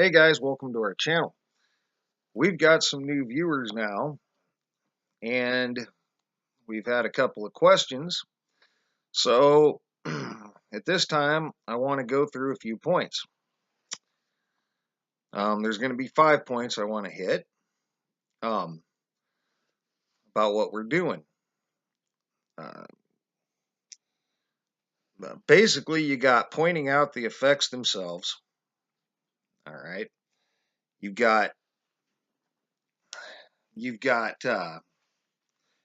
Hey guys, welcome to our channel. We've got some new viewers now, and we've had a couple of questions. So at this time, I want to go through a few points. There's going to be 5 points I want to hit um, about what we're doing. Uh, Basically, you got pointing out the effects themselves. All right, you've got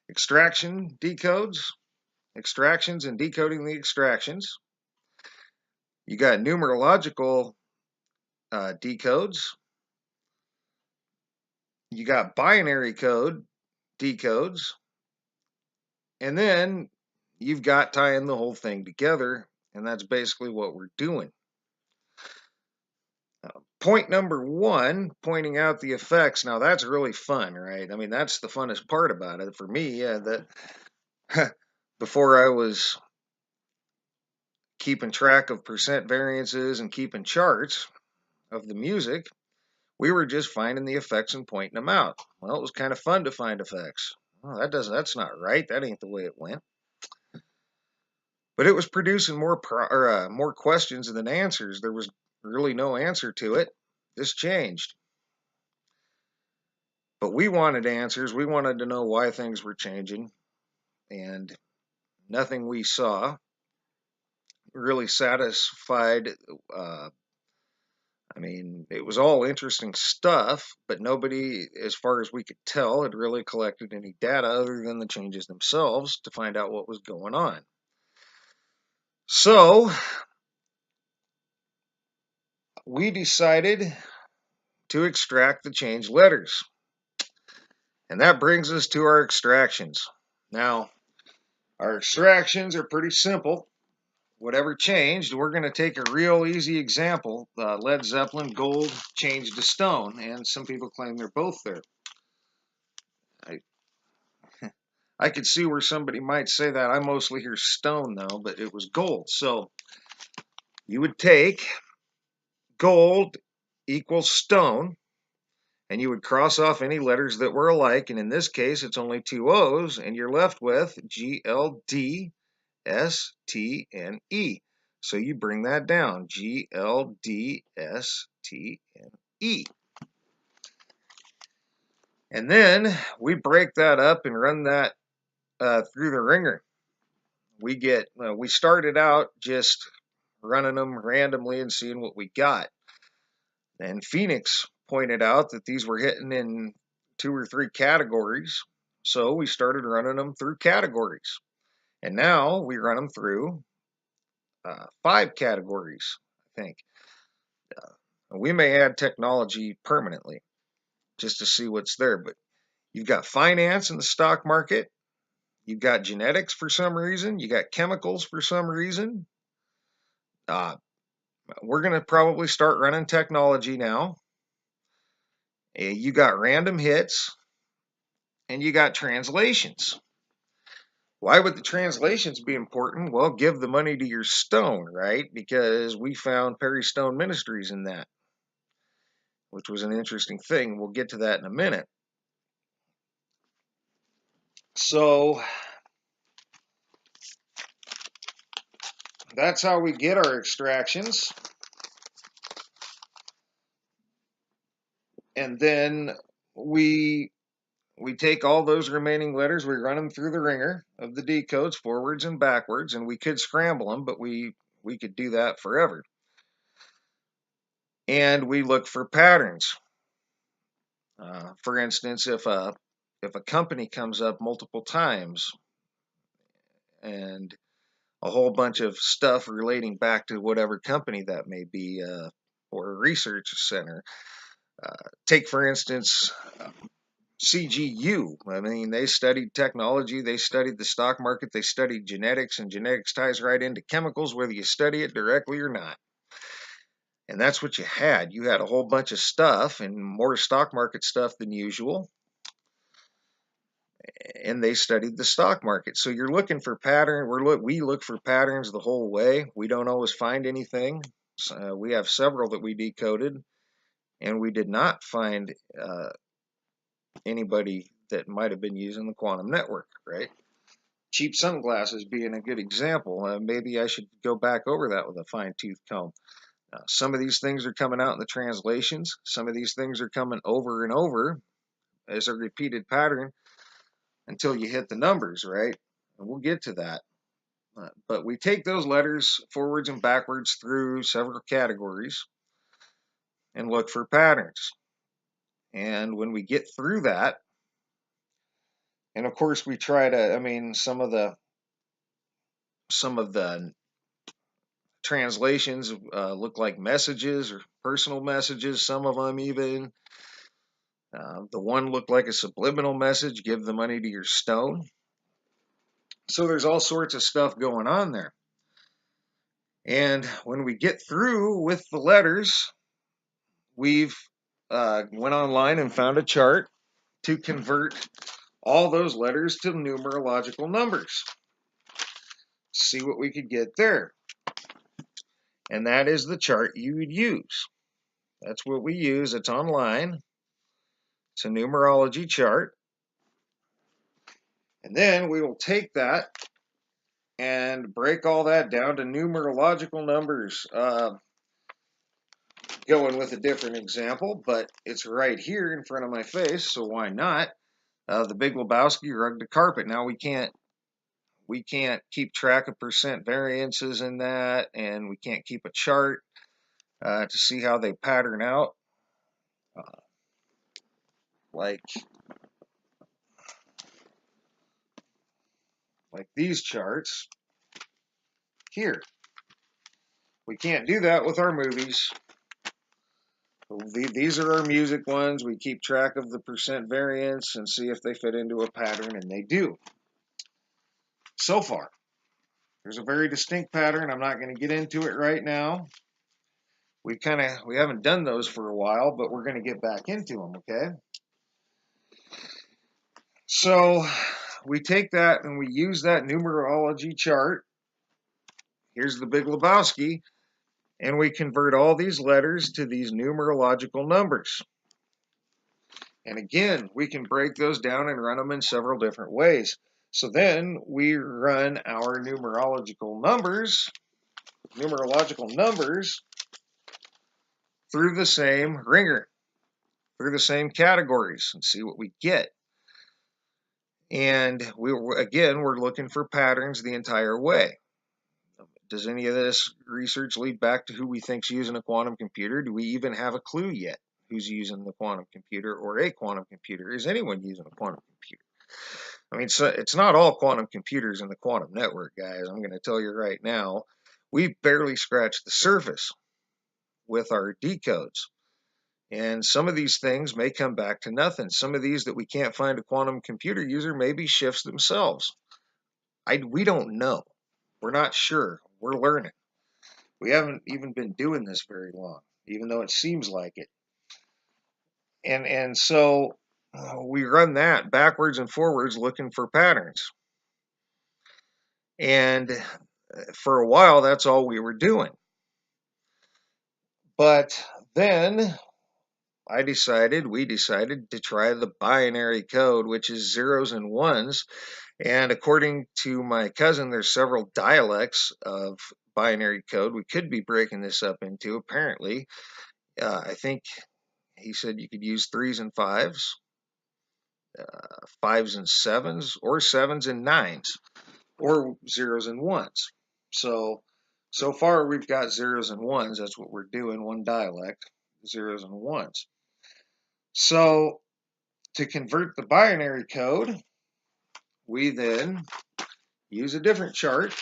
extractions and decoding the extractions. You got numerological decodes. You got binary code decodes, and then you've got tying the whole thing together, and that's basically what we're doing. Point number 1, pointing out the effects. Now that's really fun, right? I mean, that's the funnest part about it for me. Yeah, that before I was keeping track of percent variances and keeping charts of the music, we were just finding the effects and pointing them out. Well, it was kind of fun to find effects. Well, that's not right. That ain't the way it went. But it was producing more questions than answers. There was really no answer to it. This changed. But we wanted answers. We wanted to know why things were changing, and nothing we saw really satisfied. I mean, it was all interesting stuff, but nobody, as far as we could tell, had really collected any data other than the changes themselves to find out what was going on. So we decided to extract the changed letters. And that brings us to our extractions. Now, our extractions are pretty simple. Whatever changed, we're going to take a real easy example. Led Zeppelin, gold changed to stone, and some people claim they're both there. I could see where somebody might say that. I mostly hear stone, though, but it was gold. So you would take gold equals stone, and you would cross off any letters that were alike, and in this case, it's only 2 O's, and you're left with GLD STNE. So you bring that down, GLDSTNE. And then we break that up and run that through the ringer. We started out just running them randomly and seeing what we got. And Phoenix pointed out that these were hitting in 2 or 3 categories. So we started running them through categories. And now we run them through 5 categories, I think. We may add technology permanently just to see what's there. But you've got finance in the stock market. You've got genetics for some reason. You got chemicals for some reason. We're going to probably start running technology now. You got random hits. And you got translations. Why would the translations be important? Well, give the money to your stone, right? Because we found Perry Stone Ministries in that, which was an interesting thing. We'll get to that in a minute. So that's how we get our extractions. And then we take all those remaining letters, we run them through the ringer of the decodes forwards and backwards, and we could scramble them, but we could do that forever. And we look for patterns. For instance, if a company comes up multiple times and a whole bunch of stuff relating back to whatever company that may be, or a research center. Take, for instance, CGU. I mean, they studied technology, they studied the stock market, they studied genetics, and genetics ties right into chemicals, whether you study it directly or not. And that's what you had. You had a whole bunch of stuff and more stock market stuff than usual. And they studied the stock market. So you're looking for pattern. We look for patterns the whole way. We don't always find anything. We have several that we decoded, and we did not find anybody that might have been using the quantum network, right? Cheap sunglasses being a good example. Maybe I should go back over that with a fine-tooth comb. Some of these things are coming out in the translations. Some of these things are coming over and over as a repeated pattern until you hit the numbers, right? And we'll get to that. But we take those letters forwards and backwards through several categories and look for patterns. And when we get through that, and of course we try to, I mean, some of the translations look like messages or personal messages, some of them even. The one looked like a subliminal message, give the money to your stone. So there's all sorts of stuff going on there. And when we get through with the letters, we've went online and found a chart to convert all those letters to numerological numbers. See what we could get there. And that is the chart you would use. That's what we use. It's online. It's a numerology chart. And then we will take that and break all that down to numerological numbers. Going with a different example, but it's right here in front of my face, so why not? The Big Lebowski rug to carpet. Now we can't keep track of percent variances in that, and we can't keep a chart to see how they pattern out. Like these charts here. We can't do that with our movies. These are our music ones. We keep track of the percent variance and see if they fit into a pattern, and they do. So far. There's a very distinct pattern. I'm not going to get into it right now. We haven't done those for a while, but we're going to get back into them, okay? So we take that and we use that numerology chart. Here's the Big Lebowski. And we convert all these letters to these numerological numbers. And again, we can break those down and run them in several different ways. So then we run our numerological numbers through the same ringer, through the same categories, and see what we get. And we're looking for patterns the entire way. Does any of this research lead back to who we think's using a quantum computer? Do we even have a clue yet who's using the quantum computer or a quantum computer? Is anyone using a quantum computer? I mean, so it's not all quantum computers in the quantum network, guys. I'm going to tell you right now, we've barely scratched the surface with our decodes. And some of these things may come back to nothing. Some of these that we can't find a quantum computer user may be shifts themselves. We don't know. We're not sure. We're learning. We haven't even been doing this very long, even though it seems like it. And so we run that backwards and forwards looking for patterns. And for a while, that's all we were doing. But then we decided to try the binary code, which is zeros and ones. And according to my cousin, there's several dialects of binary code we could be breaking this up into, apparently. I think he said you could use 3s and 5s, 5s and 7s, or 7s and 9s, or 0s and 1s. So far we've got 0s and 1s. That's what we're doing, one dialect, 0s and 1s. So to convert the binary code, we then use a different chart.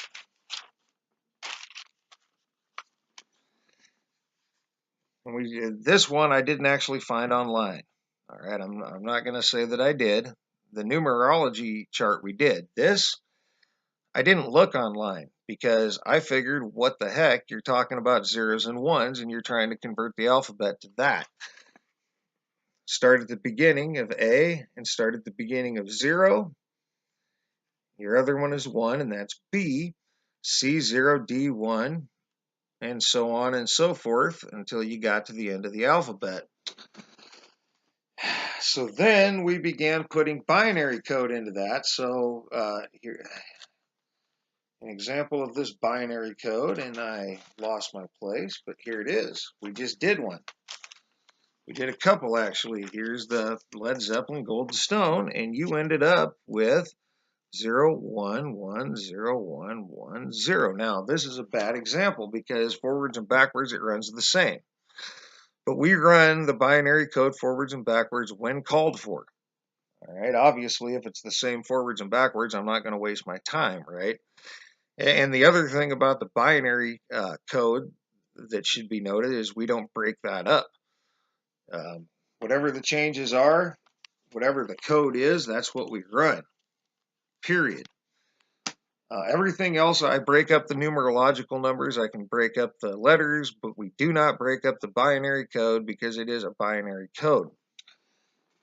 And this one I didn't actually find online. All right, I'm not going to say that I did. The numerology chart we did. This, I didn't look online because I figured, what the heck, you're talking about 0s and 1s and you're trying to convert the alphabet to that. Start at the beginning of A and start at the beginning of 0. Your other one is 1, and that's B. C0, D1, and so on and so forth until you got to the end of the alphabet. So then we began putting binary code into that. So here, an example of this binary code, and I lost my place, but here it is. We just did one. We did a couple, actually. Here's the Led Zeppelin Gold to Stone, and you ended up with 0110110. Now, this is a bad example because forwards and backwards it runs the same. But we run the binary code forwards and backwards when called for. All right, obviously, if it's the same forwards and backwards, I'm not going to waste my time, right? And the other thing about the binary code that should be noted is we don't break that up. Whatever the changes are, whatever the code is, that's what we run, period. Everything else, I break up the numerological numbers, I can break up the letters, but we do not break up the binary code because it is a binary code.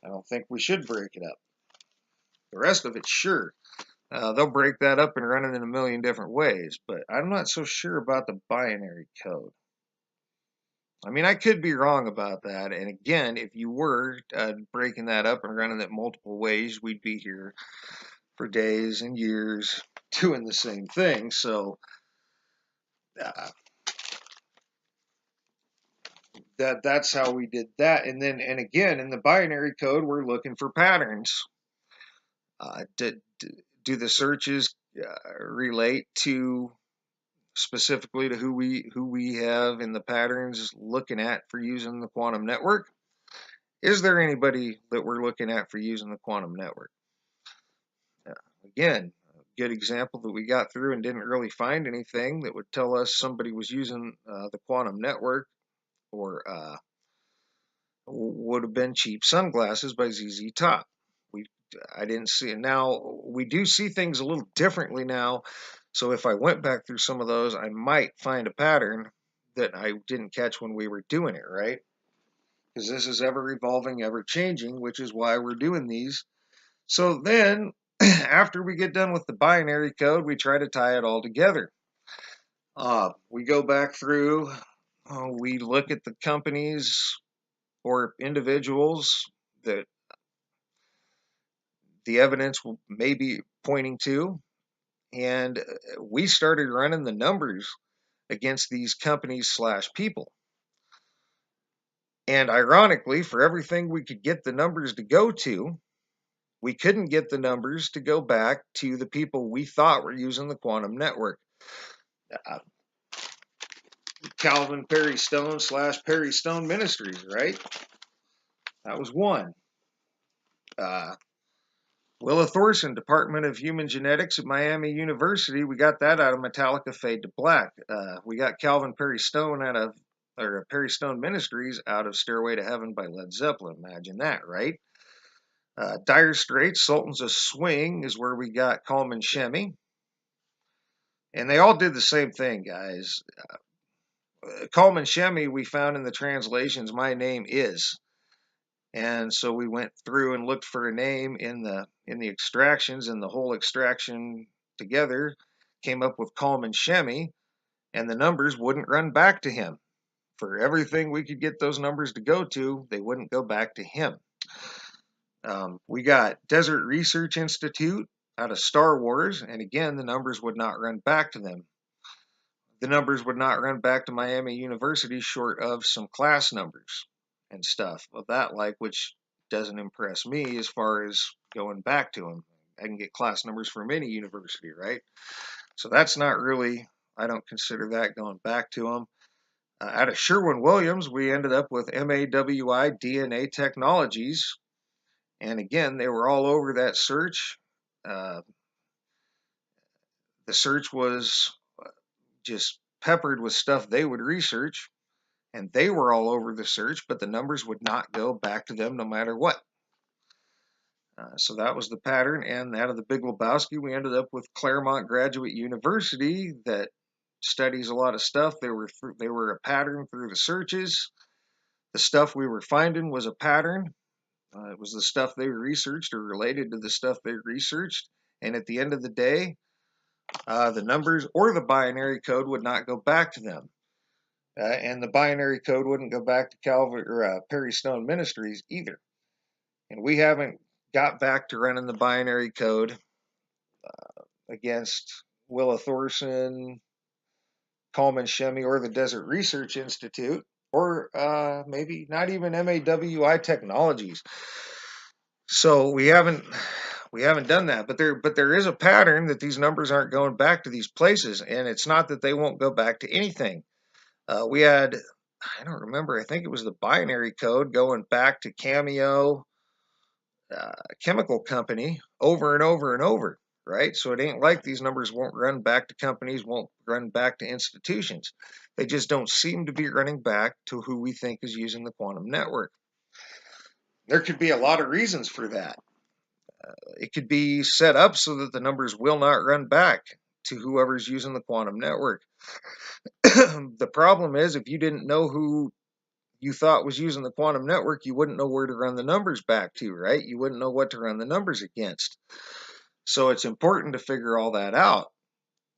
I don't think we should break it up. The rest of it, sure. They'll break that up and run it in a million different ways, but I'm not so sure about the binary code. I mean, I could be wrong about that. And again, if you were breaking that up and running it multiple ways, we'd be here for days and years doing the same thing. So that's how we did that. And again, in the binary code, we're looking for patterns. Do the searches relate to specifically to who we have in the patterns looking at for using the quantum network? Is there anybody that we're looking at for using the quantum network? Again, a good example that we got through and didn't really find anything that would tell us somebody was using the quantum network, or would have been Cheap Sunglasses by ZZ Top. I didn't see it. Now, we do see things a little differently now, so if I went back through some of those, I might find a pattern that I didn't catch when we were doing it, right? Because this is ever evolving, ever changing, which is why we're doing these. So then, after we get done with the binary code, we try to tie it all together. We go back through, we look at the companies or individuals that the evidence may be pointing to, and we started running the numbers against these companies / people. And ironically, for everything we could get the numbers to go to, we couldn't get the numbers to go back to the people we thought were using the quantum network. Calvin Perry Stone / Perry Stone Ministries, right? That was one. Willa Thorson, Department of Human Genetics at Miami University, we got that out of Metallica Fade to Black. We got Calvin Perry Stone Perry Stone Ministries out of Stairway to Heaven by Led Zeppelin. Imagine that, right? Dire Straits, Sultans of Swing is where we got Coleman Shemmy. And they all did the same thing, guys. Coleman Shemmy, we found in the translations, My Name Is. And so we went through and looked for a name in the extractions, and the whole extraction together came up with Coleman Shemmy, and the numbers wouldn't run back to him. For everything we could get those numbers to go to, they wouldn't go back to him. We got Desert Research Institute out of Star Wars, and again, the numbers would not run back to them. The numbers would not run back to Miami University short of some class numbers and stuff of that like, which doesn't impress me as far as going back to them. I can get class numbers from any university, right? So that's not really, I don't consider that going back to them. Out of Sherwin-Williams, we ended up with MAWI DNA Technologies. And again, they were all over that search. The search was just peppered with stuff they would research. And they were all over the search, but the numbers would not go back to them no matter what. So that was the pattern. And out of the Big Lebowski, we ended up with Claremont Graduate University that studies a lot of stuff. They were a pattern through the searches. The stuff we were finding was a pattern. It was the stuff they researched or related to the stuff they researched. And at the end of the day, the numbers or the binary code would not go back to them. and the binary code wouldn't go back to Calvary or Perry Stone Ministries either. And we haven't got back to running the binary code against Willa Thorson, Coleman Shemy, or the Desert Research Institute, or maybe not even MAWI Technologies. So we haven't done that, but there is a pattern that these numbers aren't going back to these places, and it's not that they won't go back to anything. We had, I don't remember, I think it was the binary code going back to Cameo Chemical Company over and over and over, right? So it ain't like these numbers won't run back to companies, won't run back to institutions. They just don't seem to be running back to who we think is using the quantum network. There could be a lot of reasons for that. It could be set up so that the numbers will not run back to whoever's using the quantum network. The problem is, if you didn't know who you thought was using the quantum network, you wouldn't know where to run the numbers back to, right? You wouldn't know what to run the numbers against. So it's important to figure all that out.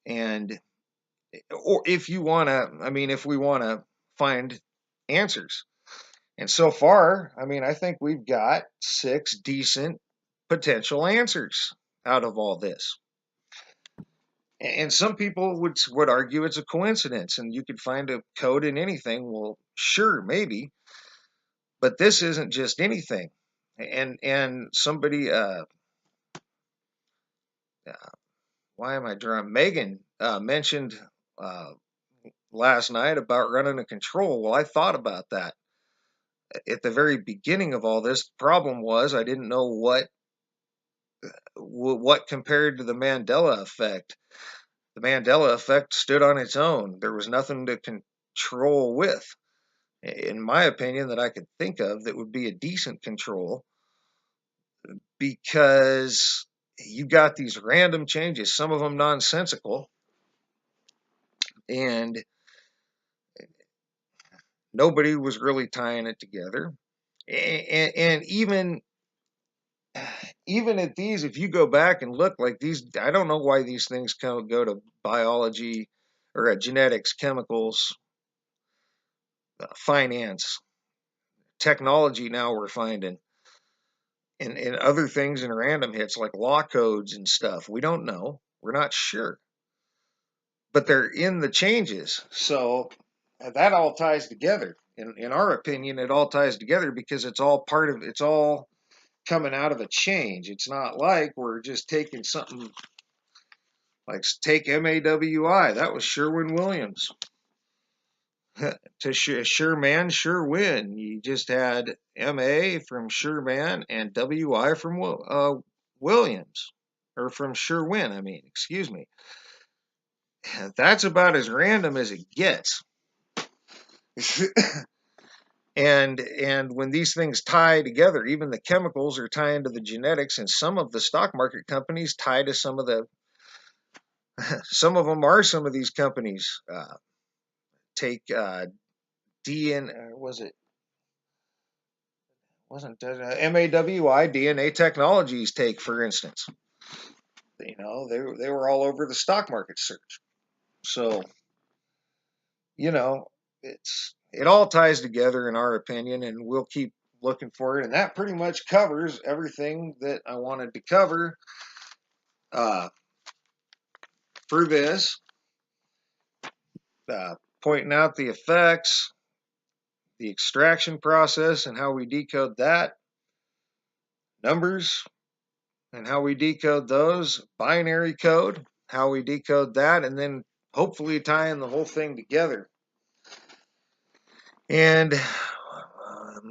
And, or if you want to, I mean, if we want to find answers. And so far, I mean, I think we've got 6 decent potential answers out of all this. And some people would argue it's a coincidence and you could find a code in anything. Well, sure, maybe, but this isn't just anything. And somebody, why am I drawing? Megan mentioned last night about running a control. Well, I thought about that at the very beginning of all this. The problem was I didn't know what compared to the Mandela effect. The Mandela effect stood on its own. There was nothing to control with, in my opinion, that I could think of that would be a decent control, because you got these random changes, some of them nonsensical, and nobody was really tying it together. And even at these, if you go back and look, like these, I don't know why these things go to biology or genetics, chemicals, finance, technology. Now we're finding, and other things in random hits like law codes and stuff. We don't know. We're not sure, but they're in the changes. So that all ties together. In our opinion, it all ties together because it's all part of, it's all coming out of a change. It's not like we're just taking something like, take MAWI. That was Sherwin-Williams. To sure man, sure win. You just had MA from Sherman and WI from Williams, or from Sherwin, I mean, excuse me. That's about as random as it gets. And when these things tie together, even the chemicals are tying to the genetics, and some of the stock market companies tie to some of the, some of them are some of these companies. Take was it, wasn't MAWI, DNA Technologies, take for instance. You know, they were all over the stock market search. So, you know, it all ties together in our opinion, and we'll keep looking for it. And that pretty much covers everything that I wanted to cover for this. Pointing out the effects, the extraction process and how we decode that, numbers and how we decode those, binary code, how we decode that, and then hopefully tying the whole thing together. And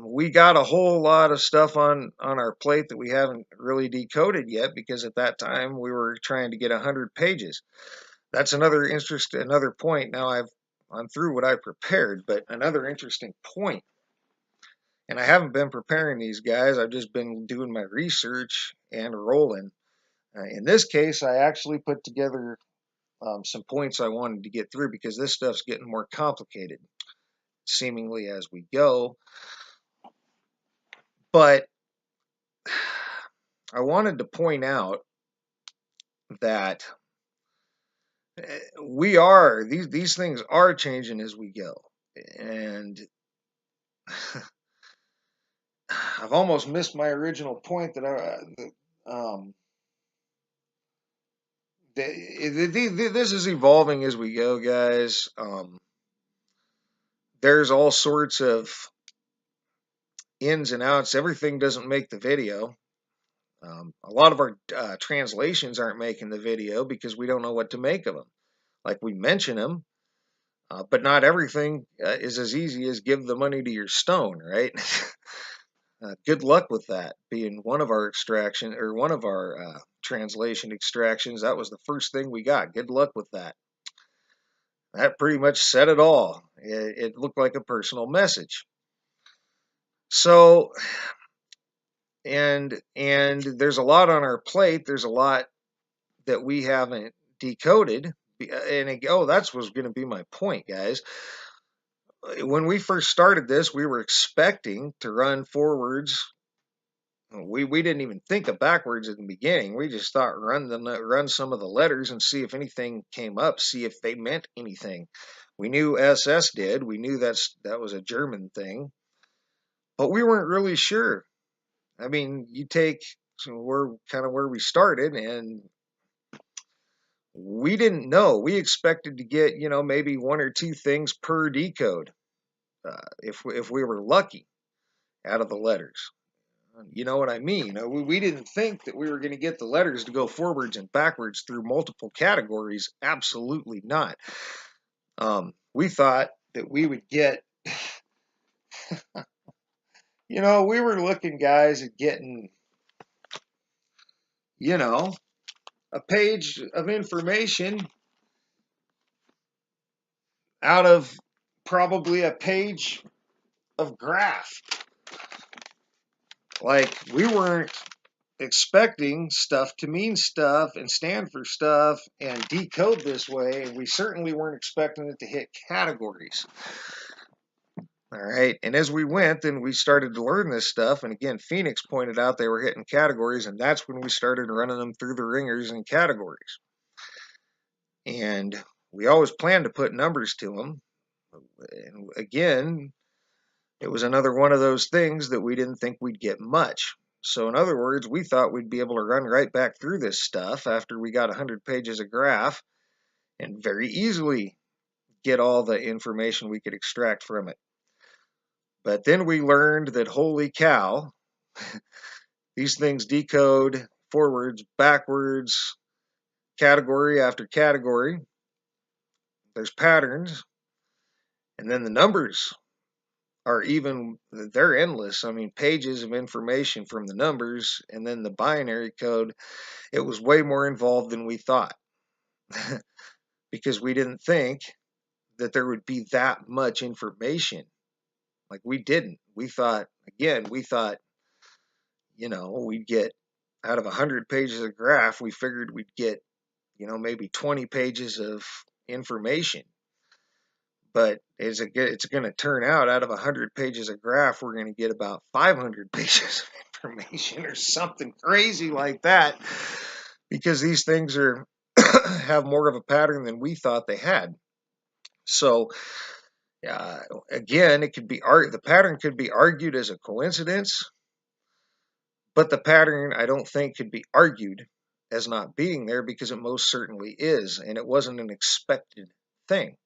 we got a whole lot of stuff on our plate that we haven't really decoded yet, because at that time we were trying to get 100 pages. That's another point. Now I'm through what I prepared, but another interesting point. And I haven't been preparing these guys. I've just been doing my research and rolling. In this case, I actually put together some points I wanted to get through, because this stuff's getting more complicated, seemingly, as we go. But I wanted to point out that these things are changing as we go. And I've almost missed my original point this is evolving as we go, guys. There's all sorts of ins and outs. Everything doesn't make the video. A lot of our translations aren't making the video because we don't know what to make of them. Like, we mention them, but not everything is as easy as give the money to your stone, right? Good luck with that. Being one of our extraction or one of our translation extractions, that was the first thing we got. Good luck with that. That pretty much said it all. It looked like a personal message. So, and there's a lot on our plate. There's a lot that we haven't decoded. And that was going to be my point, guys. When we first started this, we were expecting to run forwards. We didn't even think of backwards at the beginning. We just thought run some of the letters and see if anything came up, see if they meant anything. We knew SS did. We knew that was a German thing, but we weren't really sure. I mean, we're kind of where we started, and we didn't know. We expected to get, maybe one or two things per decode, if we were lucky, out of the letters. You know what I mean? We didn't think that we were going to get the letters to go forwards and backwards through multiple categories. Absolutely not. We thought that we would get, we were looking, guys, at getting, a page of information out of probably a page of graph. Like, we weren't expecting stuff to mean stuff and stand for stuff and decode this way, and we certainly weren't expecting it to hit categories. All right, and as we went, then we started to learn this stuff, and again, Phoenix pointed out they were hitting categories, and that's when we started running them through the ringers in categories. And we always planned to put numbers to them. And again, it was another one of those things that we didn't think we'd get much. So in other words, we thought we'd be able to run right back through this stuff after we got 100 pages of graph and very easily get all the information we could extract from it. But then we learned that, holy cow, these things decode forwards, backwards, category after category. There's patterns. And then the numbers they're endless. I mean, pages of information from the numbers, and then the binary code. It was way more involved than we thought. Because we didn't think that there would be that much information. Like, we didn't. We thought, we'd get out of 100 pages of graph, we figured we'd get, maybe 20 pages of information. But it's going to turn out of 100 pages of graph, we're going to get about 500 pages of information or something crazy like that, because these things have more of a pattern than we thought they had. So again, the pattern could be argued as a coincidence, but the pattern, I don't think, could be argued as not being there, because it most certainly is, and it wasn't an expected thing.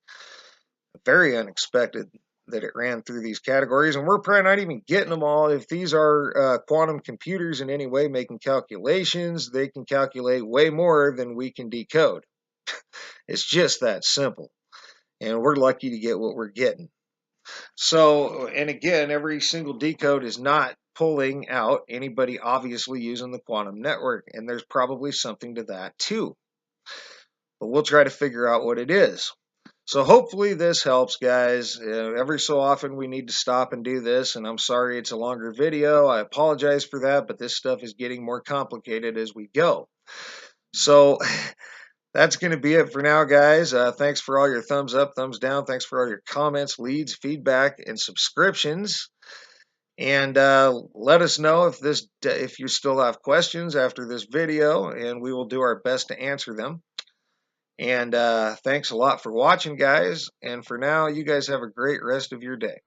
Very unexpected that it ran through these categories, and we're probably not even getting them all. If these are quantum computers in any way making calculations, they can calculate way more than we can decode. It's just that simple, and we're lucky to get what we're getting. So, and again, every single decode is not pulling out anybody obviously using the quantum network, and there's probably something to that too. But we'll try to figure out what it is. So hopefully this helps, guys. Every so often we need to stop and do this, and I'm sorry it's a longer video. I apologize for that, but this stuff is getting more complicated as we go. So that's going to be it for now, guys. Thanks for all your thumbs up, thumbs down. Thanks for all your comments, leads, feedback, and subscriptions. And let us know if you still have questions after this video, and we will do our best to answer them. And thanks a lot for watching, guys. And for now, you guys have a great rest of your day.